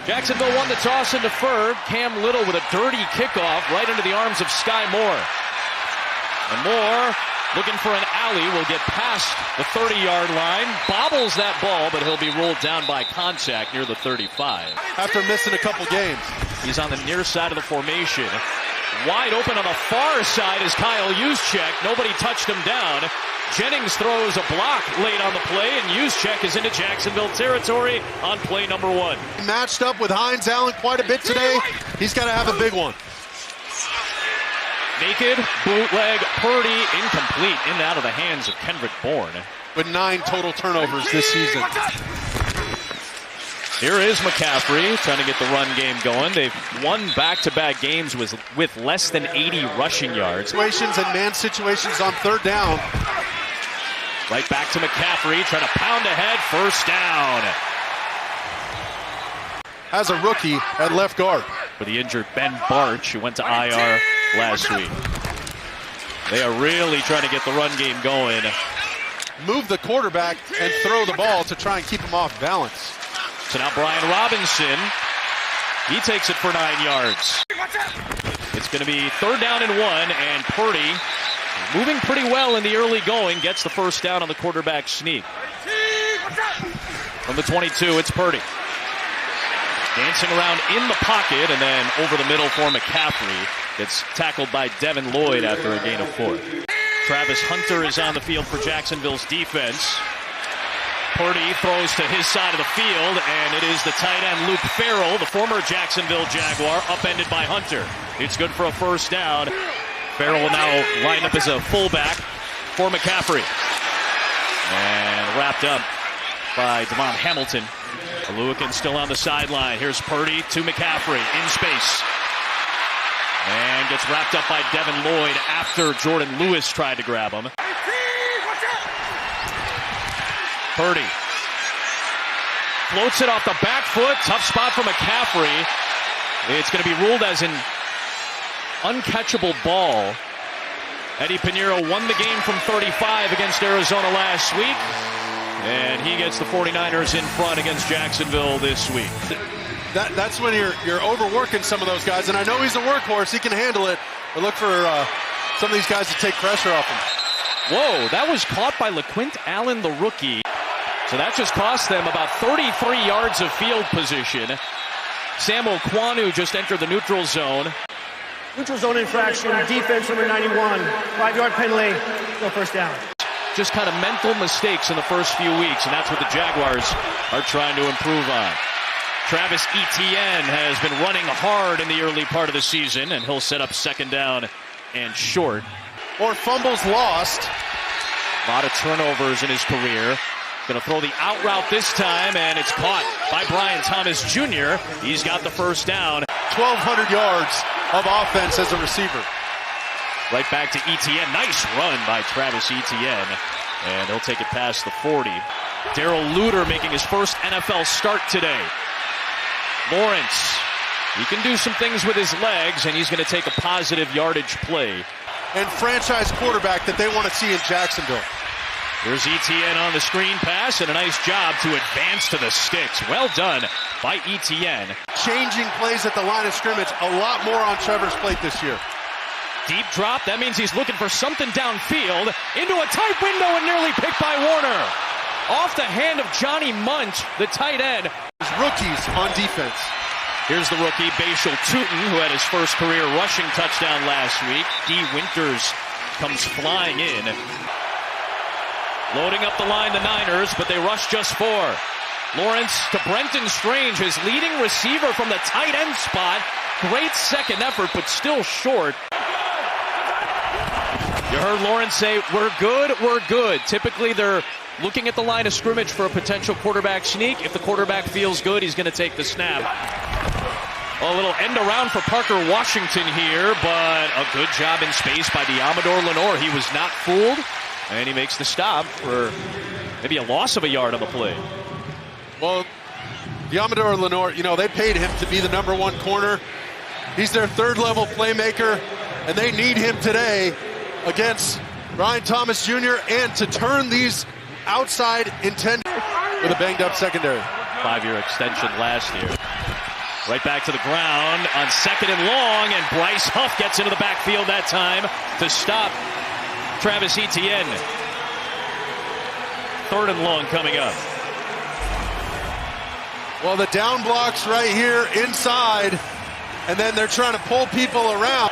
Jacksonville won the toss and deferred. Cam Little with a dirty kickoff right into the arms of Sky Moore. And Moore, looking for an alley, will get past the 30-yard line. Bobbles that ball, but he'll be rolled down by contact near the 35. After missing a couple games. He's on the near side of the formation. Wide open on the far side is Kyle Juszczyk. Nobody touched him down. Jennings throws a block late on the play, and Juszczyk is into Jacksonville territory on play number 1. Matched up with Hines Allen quite a bit today. He's got to have a big one. Naked, bootleg, Purdy, incomplete, in and out of the hands of Kendrick Bourne. With 9 total turnovers this season. Here is McCaffrey trying to get the run game going. They've won back-to-back games with less than 80 rushing yards. Situations and man situations on third down. Right back to McCaffrey, trying to pound ahead, first down. As a rookie at left guard. For the injured Ben Barch, who went to IR last week. They are really trying to get the run game going. Move the quarterback and throw the ball to try and keep him off balance. So now Brian Robinson, he takes it for 9 yards. It's going to be third down and 1, and Purdy, moving pretty well in the early going, gets the first down on the quarterback sneak. From the 22, it's Purdy. Dancing around in the pocket, and then over the middle for McCaffrey. Gets tackled by Devin Lloyd after a gain of 4. Travis Hunter is on the field for Jacksonville's defense. Purdy throws to his side of the field, and it is the tight end Luke Farrell, the former Jacksonville Jaguar, upended by Hunter. It's good for a first down. Farrell will now line up as a fullback for McCaffrey. And wrapped up by Devon Hamilton. Aluakin still on the sideline. Here's Purdy to McCaffrey in space. And gets wrapped up by Devin Lloyd after Jordan Lewis tried to grab him. Purdy floats it off the back foot. Tough spot for McCaffrey. It's going to be ruled as an uncatchable ball. Eddie Pinheiro won the game from 35 against Arizona last week. And he gets the 49ers in front against Jacksonville this week. That's when you're overworking some of those guys. And I know he's a workhorse. He can handle it. But look for some of these guys to take pressure off him. Whoa, that was caught by LaQuint Allen, the rookie. So that just cost them about 33 yards of field position. Samuel Kwanu just entered the neutral zone. Neutral zone infraction, defense number 91, 5-yard penalty, no first down. Just kind of mental mistakes in the first few weeks, and that's what the Jaguars are trying to improve on. Travis Etienne has been running hard in the early part of the season, and he'll set up second down and short. Or fumbles lost. A lot of turnovers in his career. Going to throw the out route this time, and it's caught by Brian Thomas Jr. He's got the first down. 1,200 yards of offense as a receiver. Right back to Etienne. Nice run by Travis Etienne. And he'll take it past the 40. Darrell Luter making his first NFL start today. Lawrence, he can do some things with his legs, and he's going to take a positive yardage play. And franchise quarterback that they want to see in Jacksonville. Here's Etienne on the screen pass, and a nice job to advance to the sticks. Well done by Etienne. Changing plays at the line of scrimmage. A lot more on Trevor's plate this year. Deep drop. That means he's looking for something downfield. Into a tight window and nearly picked by Warner. Off the hand of Johnny Munch, the tight end. Rookies on defense. Here's the rookie, Bashal Tutin, who had his first career rushing touchdown last week. D. Winters comes flying in. Loading up the line, the Niners, but they rush just 4. Lawrence to Brenton Strange, his leading receiver from the tight end spot. Great second effort, but still short. You heard Lawrence say, we're good, we're good. Typically, they're looking at the line of scrimmage for a potential quarterback sneak. If the quarterback feels good, he's going to take the snap. A little end around for Parker Washington here, but a good job in space by Diamador Lenore. He was not fooled, and he makes the stop for maybe a loss of a yard on the play. Well, Diamador Lenore, they paid him to be the number 1 corner. He's their third-level playmaker, and they need him today against Brian Thomas Jr. and to turn these outside intended with a banged-up secondary. 5-year extension last year. Right back to the ground on 2nd and long, and Bryce Huff gets into the backfield that time to stop Travis Etienne. 3rd and long coming up. Well, the down blocks right here inside, and then they're trying to pull people around.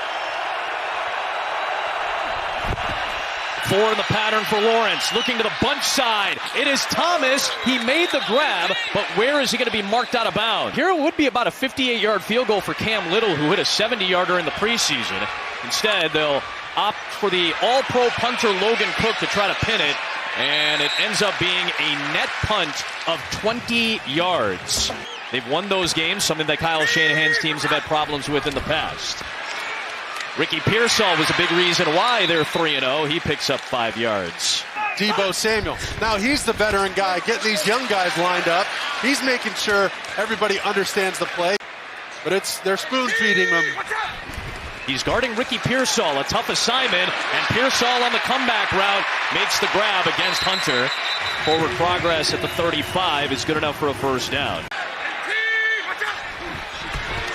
4 in the pattern for Lawrence, looking to the bunch side. It is Thomas. He made the grab, but where is he going to be marked out of bounds? Here it would be about a 58-yard field goal for Cam Little, who hit a 70-yarder in the preseason. Instead, they'll opt for the all-pro punter Logan Cook to try to pin it, and it ends up being a net punt of 20 yards. They've won those games, something that Kyle Shanahan's teams have had problems with in the past. Ricky Pearsall was a big reason why they're 3-0. He picks up 5 yards. Debo Samuel. Now he's the veteran guy, getting these young guys lined up. He's making sure everybody understands the play. But they're spoon-feeding them. He's guarding Ricky Pearsall, a tough assignment, and Pearsall on the comeback route makes the grab against Hunter. Forward progress at the 35 is good enough for a first down.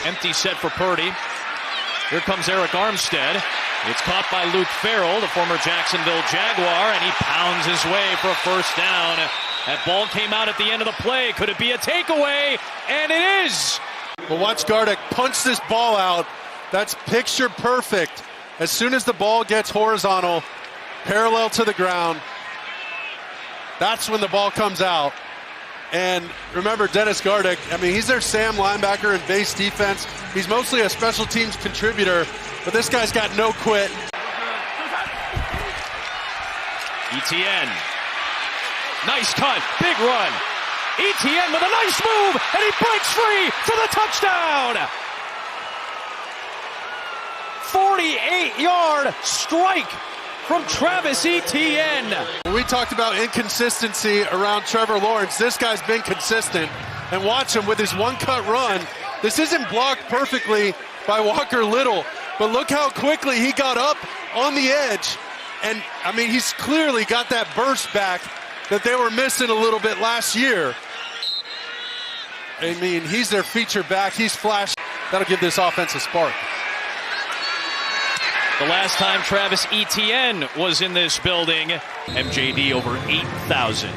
Empty set for Purdy. Here comes Eric Armstead. It's caught by Luke Farrell, the former Jacksonville Jaguar, and he pounds his way for a first down. That ball came out at the end of the play. Could it be a takeaway? And it is! Well, watch Gardeck punch this ball out. That's picture perfect. As soon as the ball gets horizontal, parallel to the ground, that's when the ball comes out. And remember, Dennis Gardeck, I mean, he's their Sam linebacker in base defense. He's mostly a special teams contributor, but this guy's got no quit. Etienne. Nice cut, big run. Etienne with a nice move, and he breaks free for the touchdown. 48-yard strike from Travis Etienne. We talked about inconsistency around Trevor Lawrence. This guy's been consistent. And watch him with his one-cut run. This isn't blocked perfectly by Walker Little, but look how quickly he got up on the edge. And, I mean, he's clearly got that burst back that they were missing a little bit last year. I mean, he's their feature back. He's flashed. That'll give this offense a spark. The last time Travis Etienne was in this building, MJD over 8,000.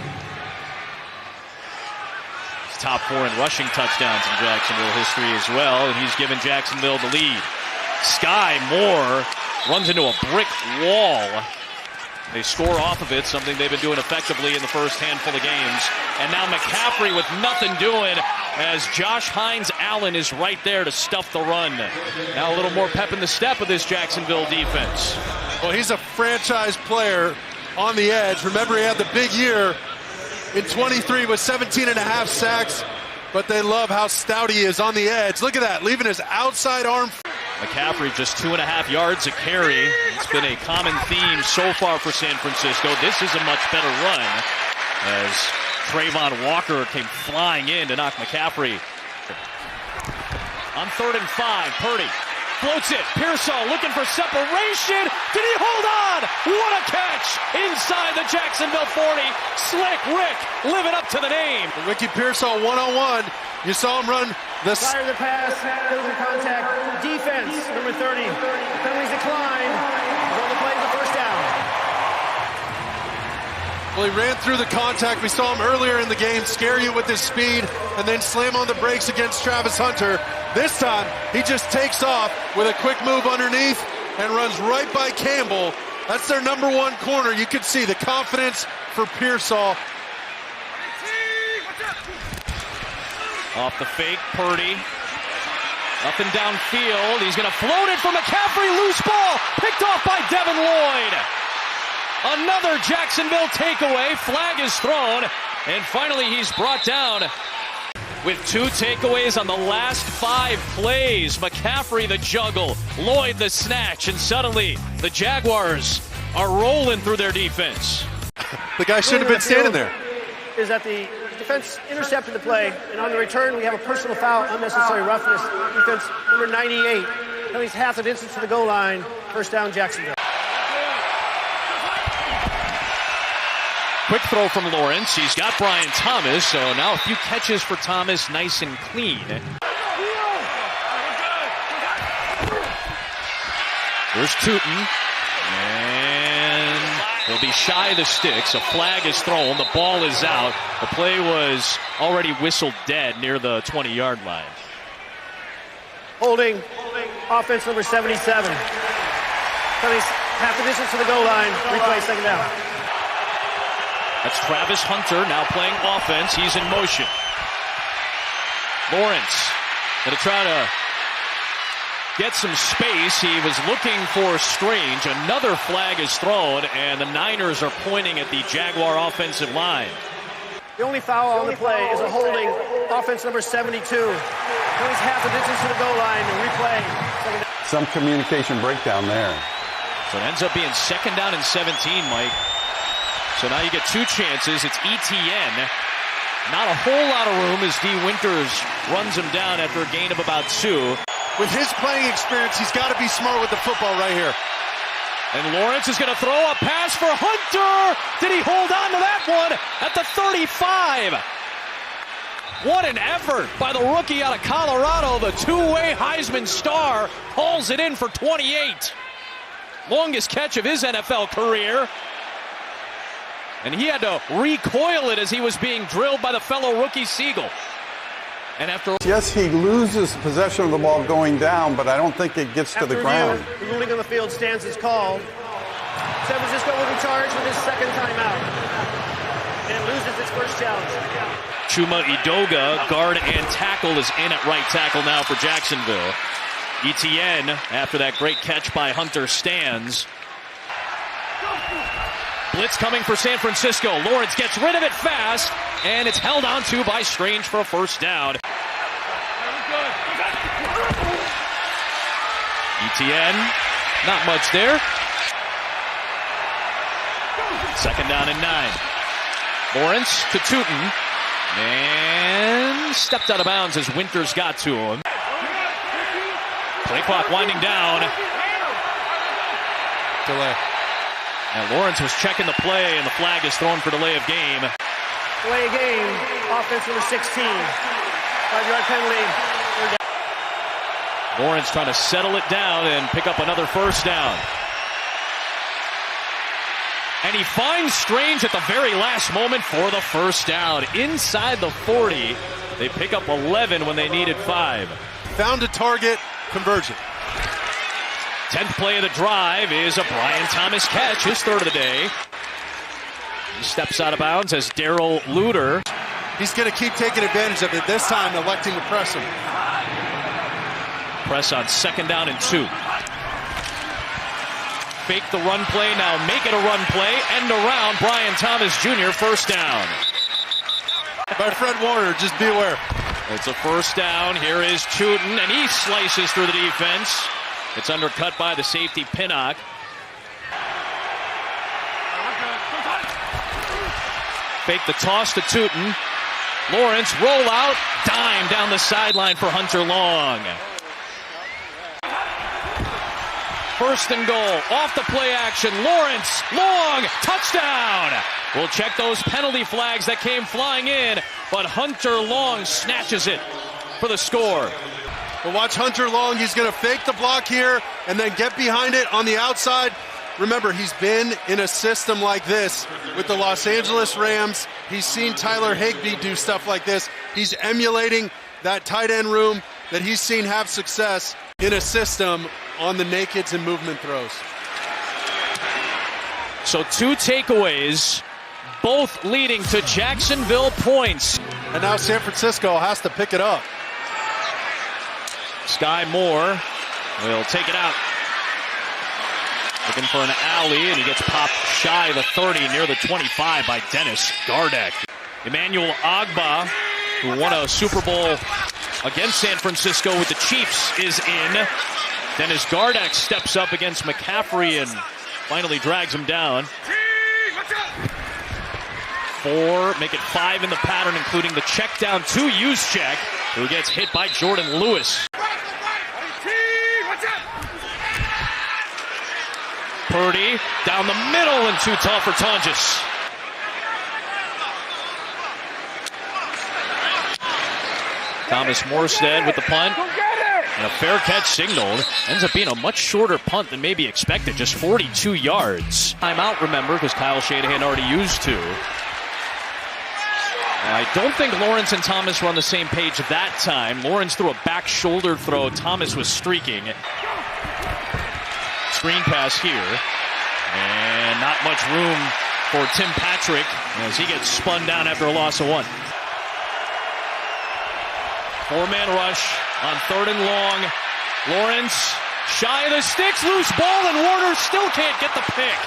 He's top 4 in rushing touchdowns in Jacksonville history as well, and he's given Jacksonville the lead. Sky Moore runs into a brick wall. They score off of it, something they've been doing effectively in the first handful of games. And now McCaffrey with nothing doing as Josh Hines-Allen is right there to stuff the run. Now a little more pep in the step of this Jacksonville defense. Well, he's a franchise player on the edge. Remember, he had the big year in 23 with 17.5 sacks, but they love how stout he is on the edge. Look at that, leaving his outside arm. McCaffrey just 2.5 yards a carry. It's been a common theme so far for San Francisco. This is a much better run as Trayvon Walker came flying in to knock McCaffrey. On 3rd and 5, Purdy floats it. Pearsall looking for separation. Did he hold on? What a catch inside the Jacksonville 40. Slick Rick living up to the name. Ricky Pearsall one-on-one. You saw him run the Fire the pass, building contact, defense, number 30. Penalties decline. All the play the first down. Well, he ran through the contact. We saw him earlier in the game scare you with his speed and then slam on the brakes against Travis Hunter. This time, he just takes off with a quick move underneath and runs right by Campbell. That's their number 1 corner. You can see the confidence for Pearsall. Off the fake, Purdy. Nothing downfield. He's going to float it for McCaffrey. Loose ball. Picked off by Devin Lloyd. Another Jacksonville takeaway. Flag is thrown. And finally, he's brought down with 2 takeaways on the last 5 plays. McCaffrey the juggle. Lloyd the snatch. And suddenly, the Jaguars are rolling through their defense. The guy shouldn't have been standing there. Is that the defense intercepted the play, and on the return we have a personal foul, unnecessary roughness. Defense number 98. Penalties half the distance to the goal line. First down, Jacksonville. Quick throw from Lawrence. He's got Brian Thomas, so now a few catches for Thomas, nice and clean. Here's Tootin. And he'll be shy of the sticks. A flag is thrown. The ball is out. The play was already whistled dead near the 20-yard line. Holding. Offense number 77. Penalties half the distance to the goal line. Replay, second down. That's Travis Hunter now playing offense. He's in motion. Lawrence going to try to get some space. He was looking for Strange. Another flag is thrown, and the Niners are pointing at the Jaguar offensive line. The only foul on the play is a holding. Offense number 72. Penalties half the distance to the goal line. Replay, second down. Some communication breakdown there. So it ends up being second down and 17, Mike. So now you get two chances. It's ETN. Not a whole lot of room as D. Winters runs him down after a gain of about 2. With his playing experience, he's got to be smart with the football right here. And Lawrence is going to throw a pass for Hunter. Did he hold on to that one at the 35? What an effort by the rookie out of Colorado. The two-way Heisman star hauls it in for 28. Longest catch of his NFL career. And he had to recoil it as he was being drilled by the fellow rookie Siegel. And after... Yes, he loses possession of the ball going down, but I don't think it gets to the ground. The ruling on the field stands as called. San Francisco will be charged with his second timeout. And it loses its first challenge. Chuma Edoga, guard and tackle, is in at right tackle now for Jacksonville. ETN, after that great catch by Hunter, stands. Blitz coming for San Francisco. Lawrence gets rid of it fast, and it's held on to by Strange for a first down. ETN, not much there. Second down and 9. Lawrence to Tootin, and stepped out of bounds as Winters got to him. Play clock winding down. Delay. And Lawrence was checking the play, and the flag is thrown for delay of game. Delay of game. Offense number 16. 5-yard penalty. Lawrence trying to settle it down and pick up another first down. And he finds Strange at the very last moment for the first down. Inside the 40. They pick up 11 when they needed 5. Found a target. Conversion. 10th play of the drive is a Brian Thomas catch, his third of the day. He steps out of bounds as Darrell Luter. He's going to keep taking advantage of it, this time electing to press him. Press on second down and 2. Fake the run play, now make it a run play. End around, Brian Thomas Jr., first down. By Fred Warner, just be aware. It's a first down. Here is Tootin, and he slices through the defense. It's undercut by the safety, Pinnock. Fake the toss to Tootin. Lawrence, roll out, dime down the sideline for Hunter Long. First and goal, off the play action. Lawrence, Long, touchdown. We'll check those penalty flags that came flying in, but Hunter Long snatches it for the score. But watch Hunter Long. He's going to fake the block here and then get behind it on the outside. Remember, he's been in a system like this with the Los Angeles Rams. He's seen Tyler Higbee do stuff like this. He's emulating that tight end room that he's seen have success in a system on the nakeds and movement throws. So 2 takeaways, both leading to Jacksonville points. And now San Francisco has to pick it up. Sky Moore will take it out. Looking for an alley, and he gets popped shy of the 30, near the 25 by Dennis Gardeck. Emmanuel Agba, who won a Super Bowl against San Francisco with the Chiefs, is in. Dennis Gardeck steps up against McCaffrey and finally drags him down. 4, make it 5 in the pattern, including the check down to Juszczyk, who gets hit by Jordan Lewis. Purdy down the middle and too tall for Thomas Morstead with the punt. And a fair catch signaled. Ends up being a much shorter punt than maybe expected, just 42 yards. Timeout, remember, because Kyle Shanahan already used 2. I don't think Lawrence and Thomas were on the same page that time. Lawrence threw a back shoulder throw. Thomas was streaking. Screen pass here. And not much room for Tim Patrick as he gets spun down after a loss of 1. 4-man rush on 3rd and long. Lawrence shy of the sticks, loose ball, and Warner still can't get the pick.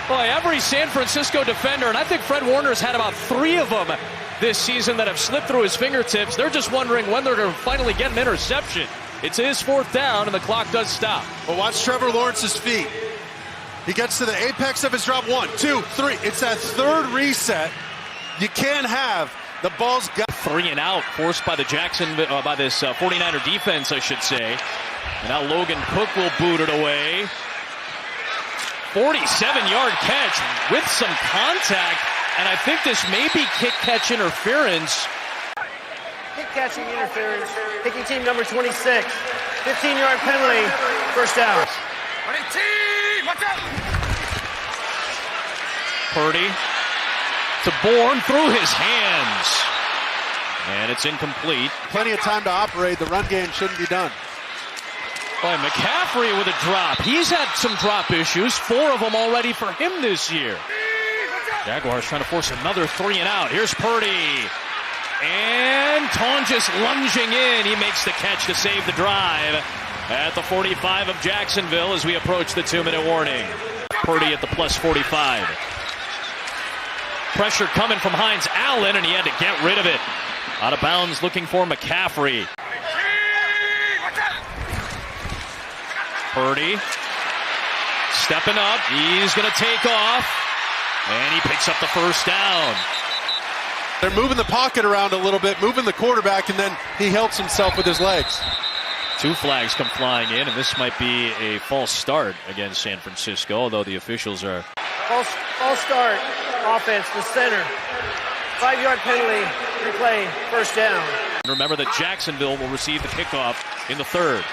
Boy, every San Francisco defender, and I think Fred Warner's had about 3 of them this season that have slipped through his fingertips. They're just wondering when they're going to finally get an interception. It's his 4th down, and the clock does stop. But watch Trevor Lawrence's feet. He gets to the apex of his drop. 1, 2, 3. It's that 3rd reset. You can't have the ball's got 3 and out forced by the by this 49er defense, I should say. And now Logan Cook will boot it away. 47-yard catch with some contact, and I think this may be kick-catch interference. Kick-catching interference, picking team number 26. 15-yard penalty, 1st down. Purdy to Bourne through his hands. And it's incomplete. Plenty of time to operate. The run game shouldn't be done. Boy, McCaffrey with a drop. He's had some drop issues, 4 of them already for him this year. Jaguars trying to force another 3 and out. Here's Purdy. And Tone just lunging in. He makes the catch to save the drive at the 45 of Jacksonville as we approach the 2-minute warning. Purdy at the plus 45. Pressure coming from Hines Allen, and he had to get rid of it. Out of bounds looking for McCaffrey. Purdy stepping up. He's going to take off. And he picks up the 1st down. They're moving the pocket around a little bit, moving the quarterback, and then he helps himself with his legs. 2 flags come flying in, and this might be a false start against San Francisco, although the officials are... False start, offense, the center. 5-yard penalty, replay, 1st down. Remember that Jacksonville will receive the kickoff in the 3rd.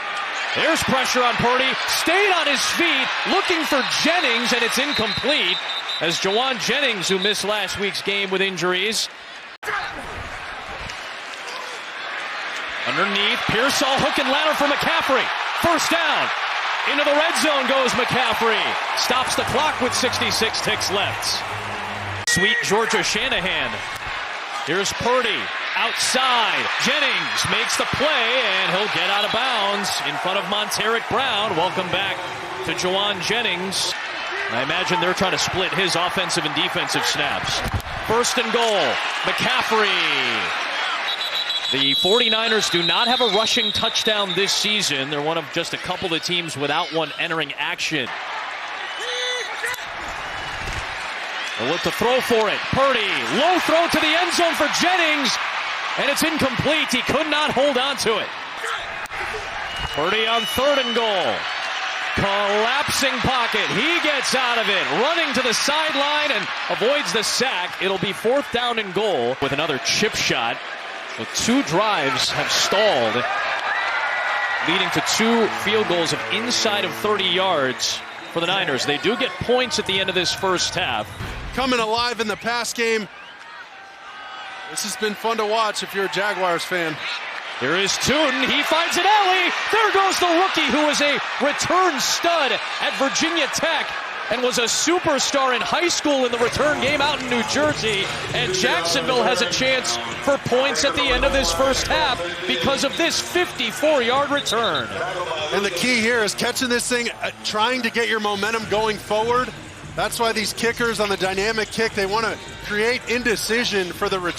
There's pressure on Purdy, stayed on his feet, looking for Jennings, and it's incomplete as Jawan Jennings, who missed last week's game with injuries. Underneath, Pearsall hook and ladder for McCaffrey. 1st down. Into the red zone goes McCaffrey. Stops the clock with 66 ticks left. Sweet Georgia Shanahan. Here's Purdy. Outside. Jennings makes the play, and he'll get out of bounds in front of Monteric Brown. Welcome back to Jawan Jennings. I imagine they're trying to split his offensive and defensive snaps. 1st and goal. McCaffrey. The 49ers do not have a rushing touchdown this season. They're one of just a couple of teams without one entering action. They'll look to throw for it. Purdy, low throw to the end zone for Jennings, and it's incomplete. He could not hold on to it. Purdy on 3rd and goal. Collapsing pocket. He gets out of it, running to the sideline and avoids the sack. It'll be 4th down and goal with another chip shot. So 2 drives have stalled, leading to 2 field goals of inside of 30 yards for the Niners. They do get points at the end of this 1st half. Coming alive in the pass game. This has been fun to watch if you're a Jaguars fan. Here is Tootin. He finds an alley. There goes the rookie who was a return stud at Virginia Tech and was a superstar in high school in the return game out in New Jersey. And Jacksonville has a chance for points at the end of this 1st half because of this 54-yard return. And the key here is catching this thing, trying to get your momentum going forward. That's why these kickers on the dynamic kick, they want to create indecision for the return.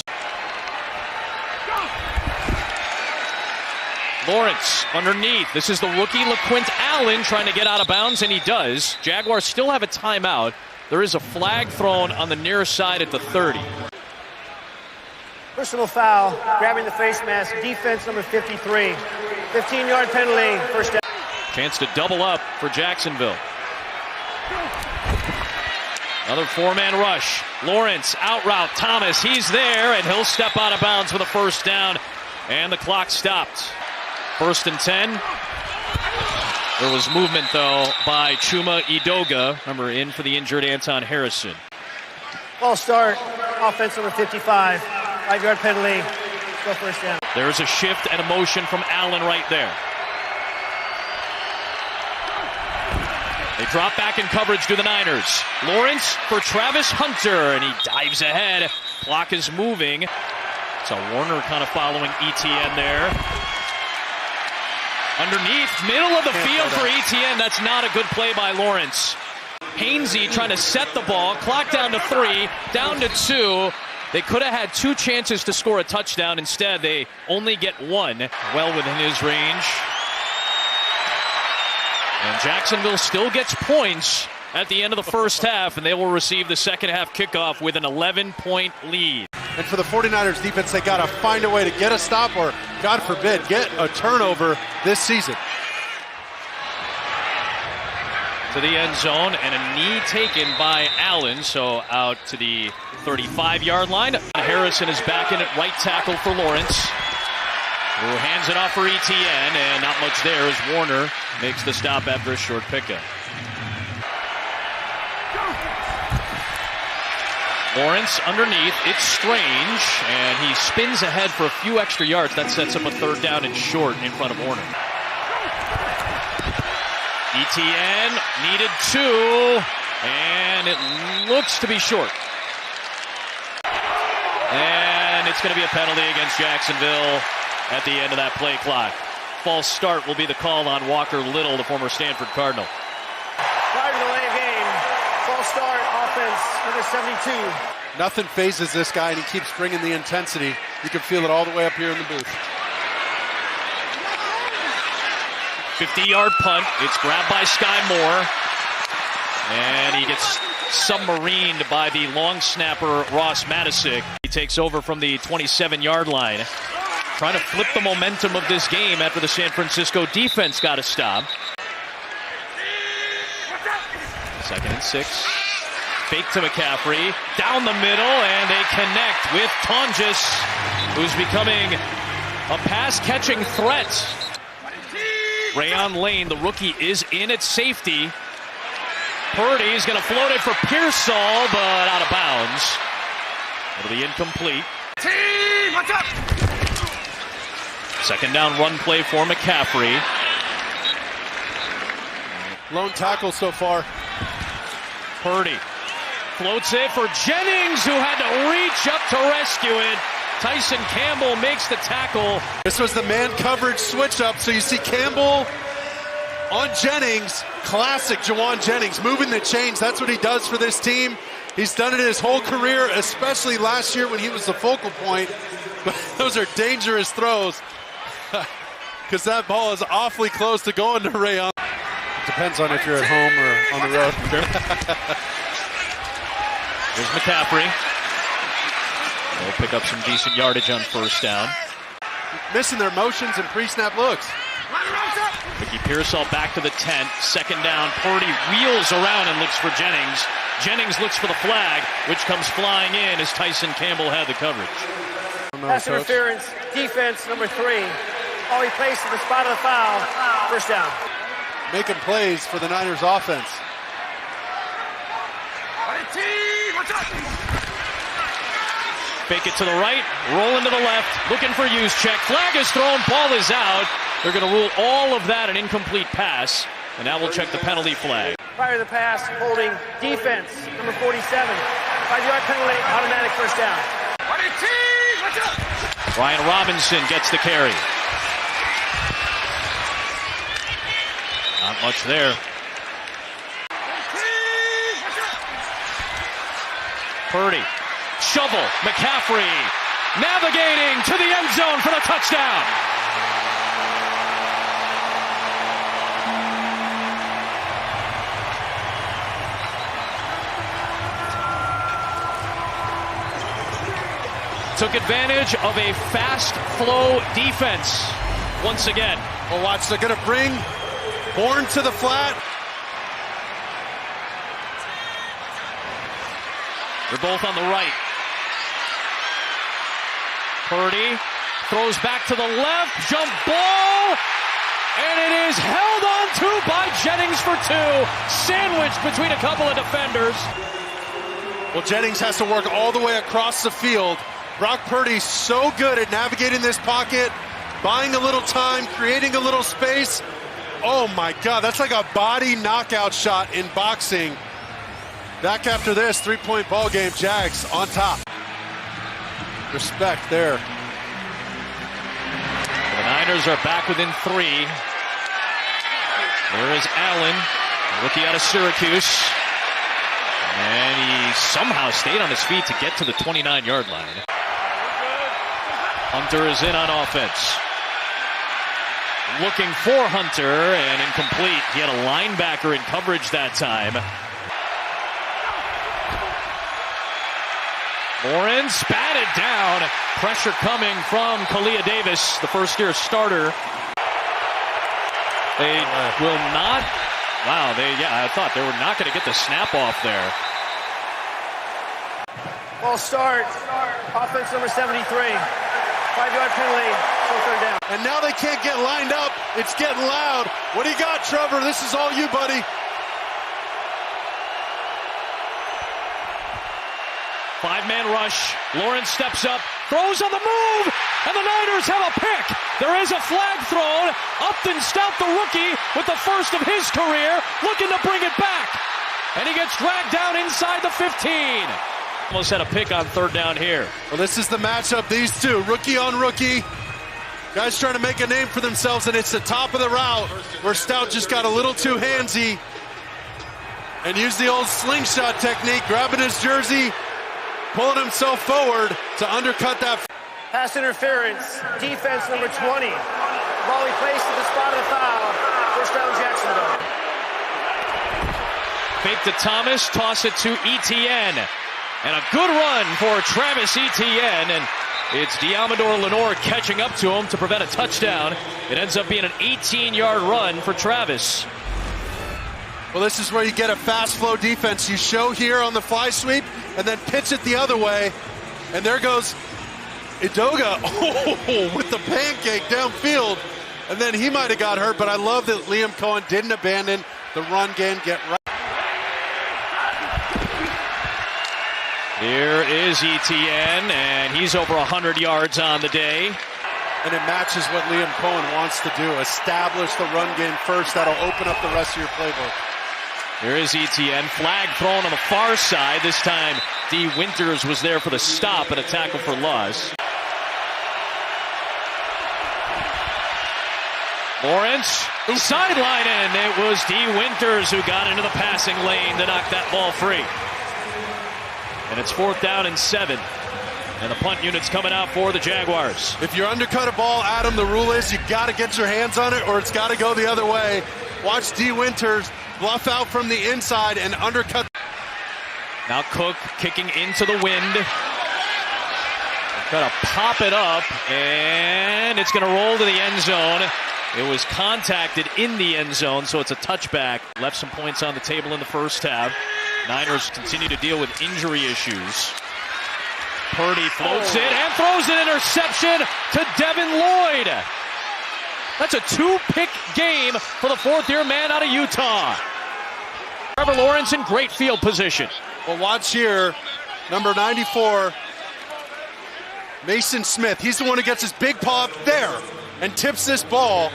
Lawrence underneath. This is the rookie LaQuint Allen trying to get out of bounds, and he does. Jaguars still have a timeout. There is a flag thrown on the near side at the 30. Personal foul, grabbing the face mask, defense number 53. 15-yard penalty, 1st down. Chance to double up for Jacksonville. Another 4-man rush. Lawrence out route. Thomas, he's there, and he'll step out of bounds with a 1st down And the clock stopped. 1st and 10. There was movement, though, by Chuma Edoga. Remember, in for the injured Anton Harrison. False start. Offense number 55. 5-yard penalty. Go first down. There's a shift and a motion from Allen right there. They drop back in coverage to the Niners. Lawrence for Travis Hunter, and he dives ahead. Clock is moving. So Warner kind of following ETN there. Underneath, middle of the field for ETN. That's not a good play by Lawrence. Hainsey trying to set the ball. Clock down to 3, down to 2. They could have had 2 chances to score a touchdown. Instead, they only get 1. Well within his range. And Jacksonville still gets points at the end of the first half, and they will receive the second half kickoff with an 11-point lead. And for the 49ers defense, they got to find a way to get a stop or, God forbid, get a turnover this season. To the end zone, and a knee taken by Allen, so out to the 35-yard line. Harrison is back in at right tackle for Lawrence, who hands it off for ETN, and not much there as Warner makes the stop after a short pickup. Lawrence underneath, it's Strange, and he spins ahead for a few extra yards. That sets up a 3rd down and short in front of Warner. ETN needed 2, and it looks to be short. And it's going to be a penalty against Jacksonville at the end of that play clock. False start will be the call on Walker Little, the former Stanford Cardinal. Prior to the lay of game, false start, offense number 72. Nothing phases this guy, and he keeps bringing the intensity. You can feel it all the way up here in the booth. 50-yard punt. It's grabbed by Sky Moore. And he gets submarined by the long snapper, Ross Matisic. He takes over from the 27-yard line. Trying to flip the momentum of this game after the San Francisco defense got a stop. 2nd and 6. Fake to McCaffrey. Down the middle, and they connect with Tonjes, who's becoming a pass-catching threat. Rayon Lane, the rookie, is in at safety. Purdy's going to float it for Pearsall, but out of bounds. It'll be incomplete. Team, what's up? 2nd down run play for McCaffrey. Lone tackle so far. Purdy floats it for Jennings, who had to reach up to rescue it. Tyson Campbell makes the tackle. This was the man coverage switch up, so you see Campbell on Jennings. Classic Jawan Jennings, moving the chains. That's what he does for this team. He's done it his whole career, especially last year when he was the focal point. But those are dangerous throws because that ball is awfully close to going to Rayon. It depends on if you're at home or on the road. Here's McCaffrey. They'll pick up some decent yardage on 1st down. Missing their motions and pre-snap looks. Ricky Pearsall back to the 10. 2nd down. Purdy wheels around and looks for Jennings. Jennings looks for the flag, which comes flying in as Tyson Campbell had the coverage. Pass interference, defense number 3. All he placed in the spot of the foul. 1st down. Making plays for the Niners offense. Fake it to the right, rolling to the left, looking for Juszczyk. Flag is thrown, ball is out. They're going to rule all of that an incomplete pass, and now we'll check the penalty flag. Prior to the pass, holding defense, number 47. 5-yard penalty, automatic 1st down. Ryan Robinson gets the carry. Not much there. Purdy. Shovel, McCaffrey, navigating to the end zone for the touchdown. Took advantage of a fast flow defense once again. Well, watch, they're going to bring Bourne to the flat. They're both on the right. Purdy throws back to the left, jump ball, and it is held on to by Jennings for two, sandwiched between a couple of defenders. Well, Jennings has to work all the way across the field. Brock Purdy so good at navigating this pocket, buying a little time, creating a little space. Oh my God, that's like a body knockout shot in boxing. Back after this, 3-point ball game, Jags on top. Respect there. The Niners are back within 3. There is Allen, rookie out of Syracuse. And he somehow stayed on his feet to get to the 29-yard line. Hunter is in on offense. Looking for Hunter, and incomplete. He had a linebacker in coverage that time. Lawrence batted down. Pressure coming from Kalia Davis, the first-year starter. They will not. Wow, I thought they were not going to get the snap off there. Ball start. Offense number 73. 5-yard penalty. So third down. And now they can't get lined up. It's getting loud. What do you got, Trevor? This is all you, buddy. Five-man rush. Lawrence steps up, throws on the move, and the Niners have a pick. There is a flag thrown. Upton Stout, the rookie, with the first of his career, looking to bring it back. And he gets dragged down inside the 15. Almost had a pick on third down here. Well, this is the matchup, these two, rookie on rookie. Guys trying to make a name for themselves, and it's the top of the route where Stout just got a little too handsy and used the old slingshot technique, grabbing his jersey, pulling himself forward to undercut that. Pass interference. Defense number 20. Ball he placed at the spot of the foul. First down, Jacksonville. Fake to Thomas, toss it to Etienne. And a good run for Travis Etienne. And it's Diamador Lenore catching up to him to prevent a touchdown. It ends up being an 18-yard run for Travis. Well, this is where you get a fast flow defense. You show here on the fly sweep and then pitch it the other way. And there goes Idoga with the pancake downfield. And then he might have got hurt, but I love that Liam Cohen didn't abandon the run game. Get right. Here is Etienne, and he's over 100 yards on the day. And it matches what Liam Cohen wants to do. Establish the run game first. That'll open up the rest of your playbook. Here is Etienne. Flag thrown on the far side. This time, D. Winters was there for the stop and a tackle for loss. Lawrence, sidelining. It was D. Winters who got into the passing lane to knock that ball free. And it's 4th down and 7. And the punt unit's coming out for the Jaguars. If you undercut a ball, Adam, the rule is you got to get your hands on it or it's got to go the other way. Watch D. Winters bluff out from the inside and undercut. Now Cook kicking into the wind. Got to pop it up, and it's going to roll to the end zone. It was contacted in the end zone, so it's a touchback. Left some points on the table in the first half. Niners continue to deal with injury issues. Purdy floats it and throws an interception to Devin Lloyd. That's a 2-pick game for the 4th-year man out of Utah. Trevor Lawrence in great field position. Well, watch here, number 94, Mason Smith. He's the one who gets his big paw up there and tips this ball.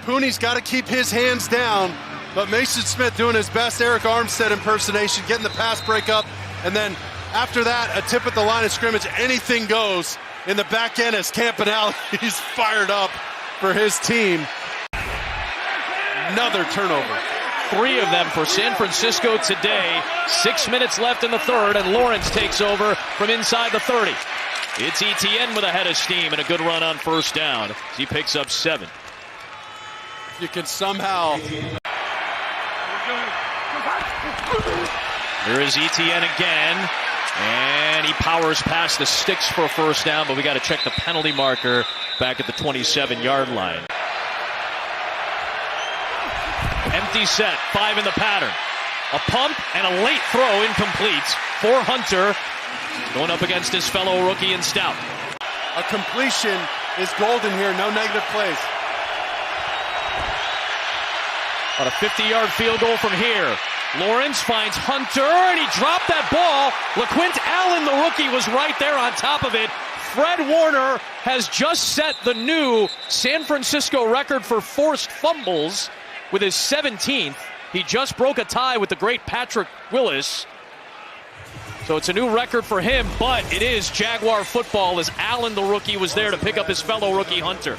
Pooney's got to keep his hands down, but Mason Smith doing his best Eric Armstead impersonation, getting the pass break up, and then after that, a tip at the line of scrimmage. Anything goes in the back end as Campanale. He's fired up for his team. Another turnover. 3 of them for San Francisco today. 6 minutes left in the third, and Lawrence takes over from inside the 30. It's Etienne with a head of steam and a good run on first down. He picks up 7. You can somehow. Here is Etienne again, and he powers past the sticks for a first down, but we got to check the penalty marker back at the 27-yard line. Empty set, 5 in the pattern. A pump and a late throw incomplete for Hunter, going up against his fellow rookie in Stout. A completion is golden here, no negative plays. On a 50-yard field goal from here. Lawrence finds Hunter, and he dropped that ball. LaQuint Allen, the rookie, was right there on top of it. Fred Warner has just set the new San Francisco record for forced fumbles with his 17th. He just broke a tie with the great Patrick Willis. So it's a new record for him, but it is Jaguar football as Allen, the rookie, was there to pick up his fellow rookie Hunter.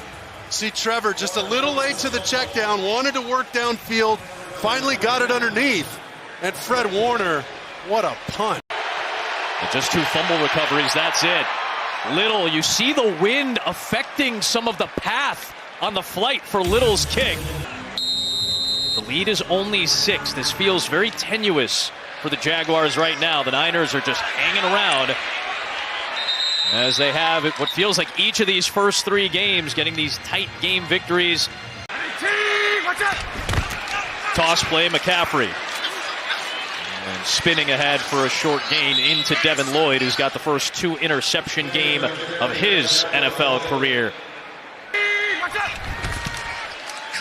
See Trevor just a little late to the check down, wanted to work downfield, finally got it underneath. And Fred Warner, what a punt. And just 2 fumble recoveries, that's it. Little, you see the wind affecting some of the path on the flight for Little's kick. The lead is only 6. This feels very tenuous for the Jaguars right now. The Niners are just hanging around as they have what feels like each of these first 3 games, getting these tight game victories. Toss play, McCaffrey. And spinning ahead for a short gain into Devin Lloyd, who's got the first 2 interception game of his NFL career.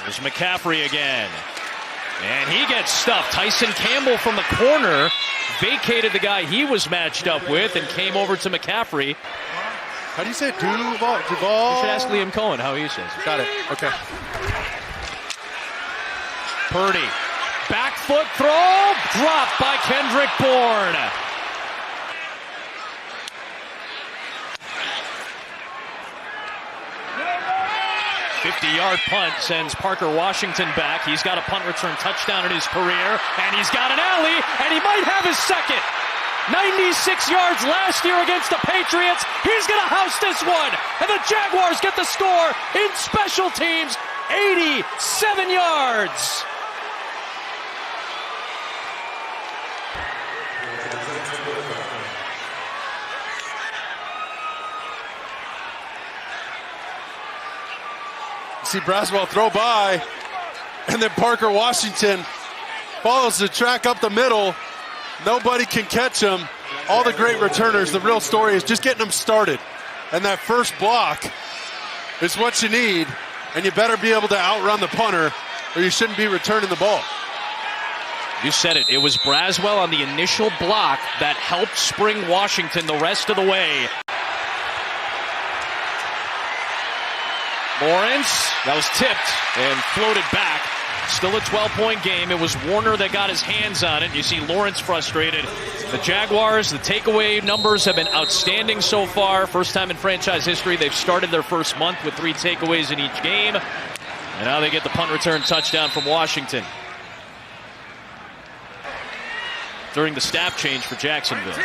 There's McCaffrey again. And he gets stuffed. Tyson Campbell from the corner vacated the guy he was matched up with and came over to McCaffrey. How do you say it? Duval? You should ask Liam Cohen how he says it. Got it. Okay. Purdy. Back foot throw. Dropped by Kendrick Bourne. .50-yard punt sends Parker Washington back. He's got a punt return touchdown in his career, and he's got an alley, and he might have his second. 96 yards last year against the Patriots. He's going to house this one, and the Jaguars get the score in special teams. 87 yards. See Braswell throw by, and then Parker Washington follows the track up the middle. Nobody can catch him. All the great returners, the real story is just getting them started. And that first block is what you need, and you better be able to outrun the punter, or you shouldn't be returning the ball. You said it. It was Braswell on the initial block that helped spring Washington the rest of the way. Lawrence, that was tipped and floated back. Still a 12-point game. It was Warner that got his hands on it. You see Lawrence frustrated. The Jaguars, the takeaway numbers have been outstanding so far. First time in franchise history they've started their first month with 3 takeaways in each game. And now they get the punt return touchdown from Washington. During the staff change for Jacksonville.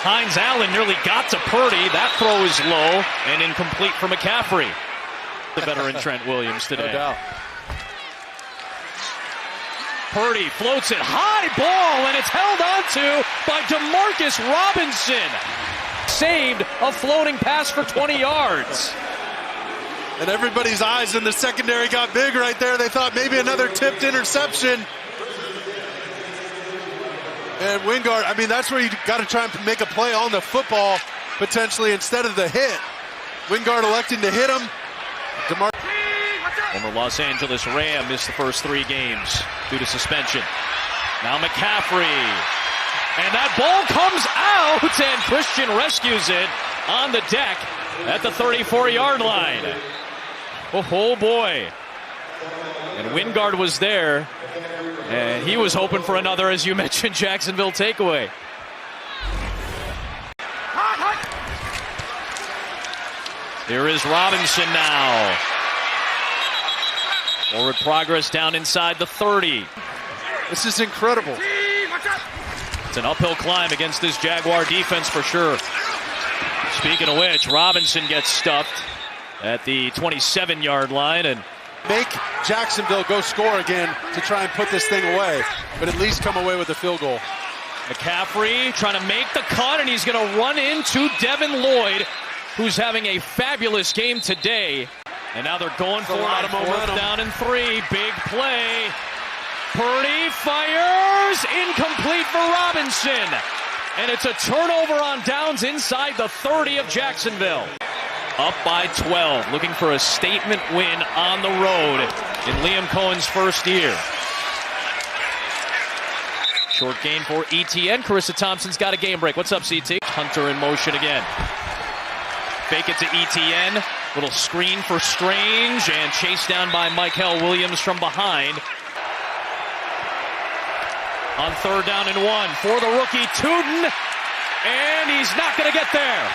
Hines Allen nearly got to Purdy. That throw is low and incomplete for McCaffrey. The veteran Trent Williams today. No doubt. Purdy floats it high ball, and it's held onto by DeMarcus Robinson. Saved a floating pass for 20 yards. And everybody's eyes in the secondary got big right there. They thought maybe another tipped interception. And Wingard, I mean, that's where you got to try and make a play on the football, potentially, instead of the hit. Wingard electing to hit him. Former Los Angeles Ram missed the first 3 games due to suspension. Now McCaffrey. And that ball comes out, and Christian rescues it on the deck at the 34-yard line. Oh boy. And Wingard was there. And he was hoping for another, as you mentioned, Jacksonville takeaway. Here is Robinson now. Forward progress down inside the 30. This is incredible. It's an uphill climb against this Jaguar defense for sure. Speaking of which, Robinson gets stuffed at the 27-yard line, and make Jacksonville go score again to try and put this thing away, but at least come away with a field goal. McCaffrey trying to make the cut, and he's going to run into Devin Lloyd, who's having a fabulous game today. And now they're going for it on 4th down and 3. Big play. Purdy fires. Incomplete for Robinson. And it's a turnover on downs inside the 30 of Jacksonville. Up by 12, looking for a statement win on the road in Liam Cohen's first year. Short gain for ETN. Carissa Thompson's got a game break. What's up, CT? Hunter in motion again. Fake it to ETN. Little screen for Strange and chased down by Michael Williams from behind. On 3rd down and 1 for the rookie Tootin. And he's not going to get there.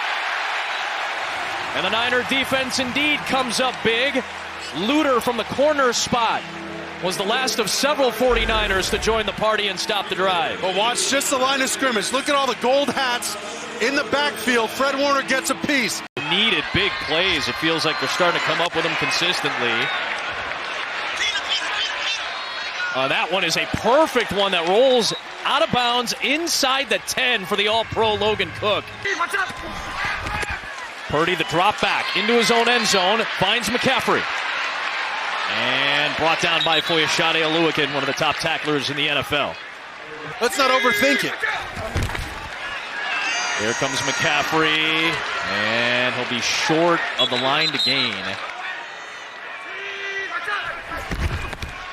And the Niner defense indeed comes up big. Luter from the corner spot was the last of several 49ers to join the party and stop the drive. But watch just the line of scrimmage. Look at all the gold hats in the backfield. Fred Warner gets a piece. Needed big plays. It feels like they're starting to come up with them consistently. That one is a perfect one that rolls out of bounds inside the 10 for the All-Pro Logan Cook. Purdy the drop back into his own end zone, finds McCaffrey. And brought down by Foyeshade Oluwakin, one of the top tacklers in the NFL. Let's not overthink it. Here comes McCaffrey, and he'll be short of the line to gain.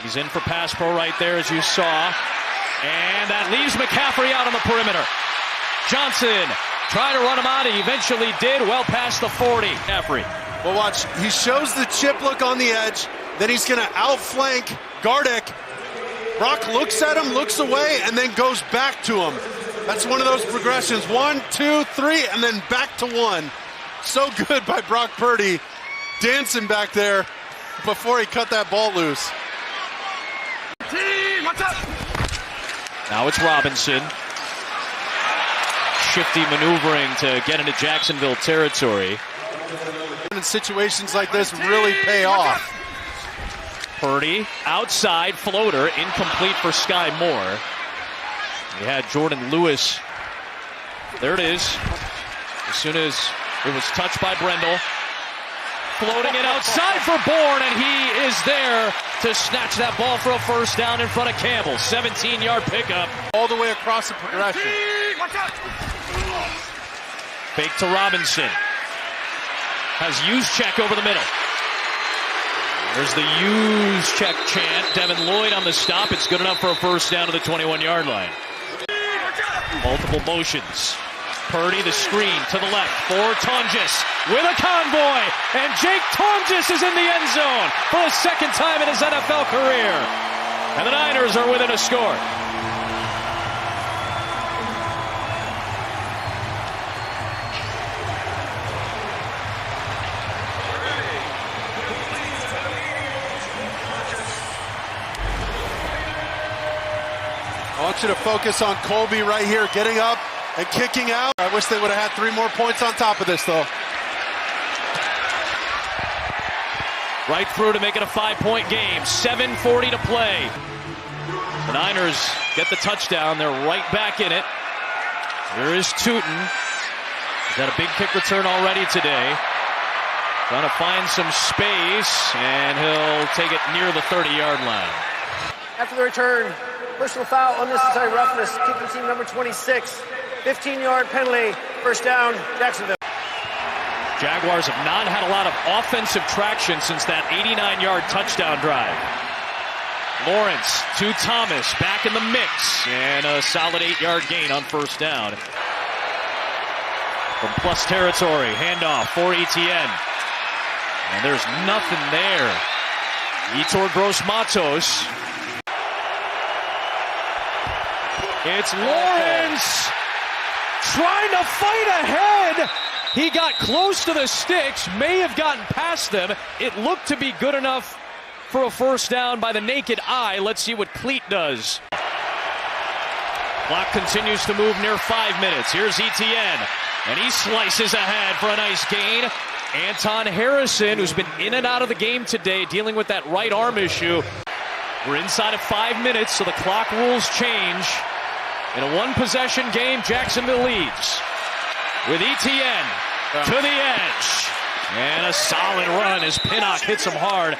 He's in for pass pro right there, as you saw. And that leaves McCaffrey out on the perimeter. Johnson trying to run him out. He eventually did, well past the 40. McCaffrey. Well, watch. He shows the chip look on the edge. Then he's going to outflank Gardeck. Brock looks at him, looks away, and then goes back to him. That's one of those progressions. 1, 2, 3, and then back to 1. So good by Brock Purdy. Dancing back there before he cut that ball loose. Now it's Robinson. Shifty maneuvering to get into Jacksonville territory. In situations like this really pay off. Purdy, outside floater, incomplete for Sky Moore. We had Jordan Lewis. There it is. As soon as it was touched by Brendel. Floating it outside for Bourne, and he is there to snatch that ball for a first down in front of Campbell. 17-yard pickup. All the way across the progression. Fake to Robinson. Has Juszczyk over the middle. There's the Juszczyk chant. Devin Lloyd on the stop. It's good enough for a first down to the 21-yard line. Multiple motions. Purdy the screen to the left for Tonjes with a convoy. And Jake Tonjes is in the end zone for the second time in his NFL career. And the Niners are within a score. I want you to focus on Colby right here, getting up and kicking out. I wish they would have had 3 more points on top of this, though. Right through to make it a 5-point game. 7:40 to play. The Niners get the touchdown. They're right back in it. Here is Tootin. He's had a big kick return already today. Trying to find some space, and he'll take it near the 30-yard line. After the return, personal foul, unnecessary roughness, kicking team number 26. 15-yard penalty, first down, Jacksonville. Jaguars have not had a lot of offensive traction since that 89-yard touchdown drive. Lawrence to Thomas, back in the mix, and a solid 8-yard gain on first down. From plus territory, handoff for ETN. And there's nothing there. Yetur Gross-Matos. It's Lawrence trying to fight ahead. He got close to the sticks, may have gotten past them. It looked to be good enough for a first down by the naked eye. Let's see what Cleat does. Clock continues to move near 5 minutes. Here's ETN, and he slices ahead for a nice gain. Anton Harrison, who's been in and out of the game today, dealing with that right arm issue. We're inside of 5 minutes, so the clock rules change. In a one-possession game, Jacksonville leads with ETN to the edge. And a solid run as Pinnock hits him hard.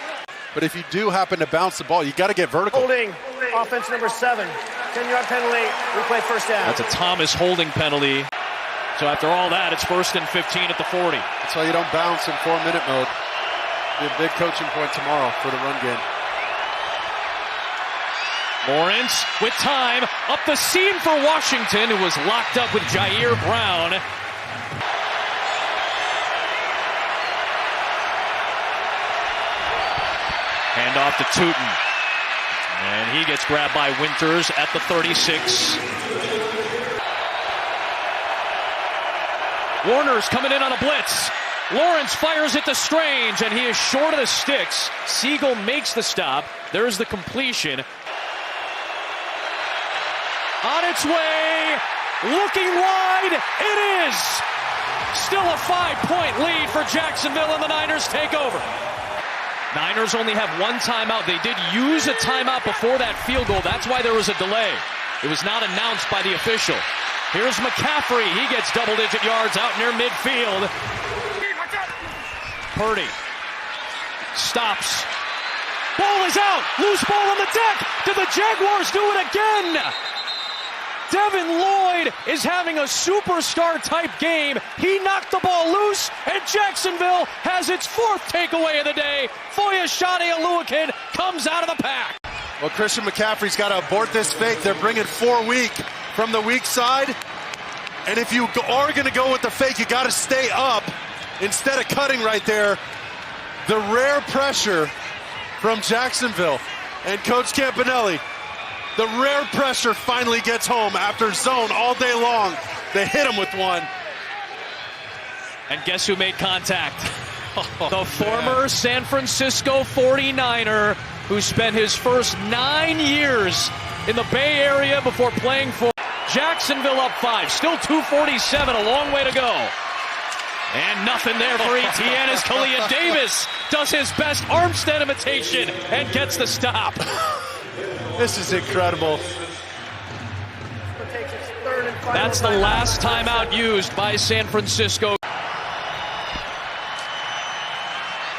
But if you do happen to bounce the ball, you got to get vertical. Holding, offense number 7. 10-yard penalty, replay first down. That's a Thomas holding penalty. So after all that, it's 1st and 15 at the 40. That's why you don't bounce in 4-minute mode. Be a big coaching point tomorrow for the run game. Lawrence with time, up the seam for Washington, who was locked up with Jair Brown. Hand off to Tootin. And he gets grabbed by Winters at the 36. Warner's coming in on a blitz. Lawrence fires it to Strange, and he is short of the sticks. Siegel makes the stop. There's the completion. On its way, looking wide, it is! Still a 5-point lead for Jacksonville, and the Niners take over. Niners only have one timeout. They did use a timeout before that field goal. That's why there was a delay. It was not announced by the official. Here's McCaffrey. He gets double-digit yards out near midfield. Purdy stops. Ball is out. Loose ball on the deck. Did the Jaguars do it again? Devin Lloyd is having a superstar-type game. He knocked the ball loose, and Jacksonville has its 4th takeaway of the day. Foyashani Aluakin comes out of the pack. Well, Christian McCaffrey's got to abort this fake. They're bringing 4 weak from the weak side. And if you are going to go with the fake, you got to stay up instead of cutting right there. The rare pressure from Jacksonville and Coach Campanelli. The rare pressure finally gets home after zone all day long. They hit him with one. And guess who made contact? The former San Francisco 49er who spent his first 9 years in the Bay Area before playing for Jacksonville up 5. Still 2:47, a long way to go. And nothing there for Etienne as Kalia Davis does his best Armstead imitation and gets the stop. This is incredible. That's the last timeout used by San Francisco.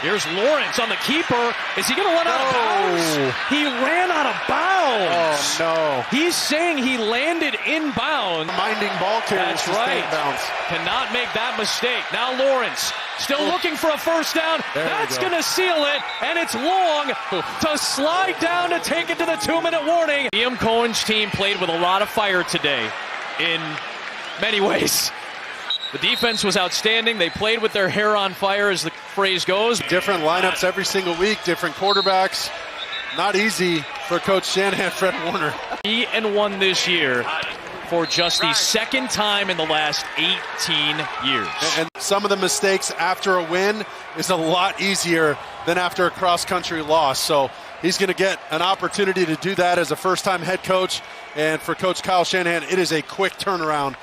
Here's Lawrence on the keeper. Is he going to run out of bounds? He ran out of bounds. Oh, no. He's saying he landed inbound. Minding ball carriers. That's right. Bounds. Cannot make that mistake. Now Lawrence still looking for a first down. That's going to seal it, and it's long to slide down to take it to the 2-minute warning. Liam Cohen's team played with a lot of fire today in many ways. The defense was outstanding. They played with their hair on fire, as the phrase goes. Different lineups every single week, different quarterbacks. Not easy for Coach Shanahan, Fred Warner. 3-1 this year for just the 2nd time in the last 18 years. And some of the mistakes after a win is a lot easier than after a cross-country loss. So he's going to get an opportunity to do that as a first-time head coach. And for Coach Kyle Shanahan, it is a quick turnaround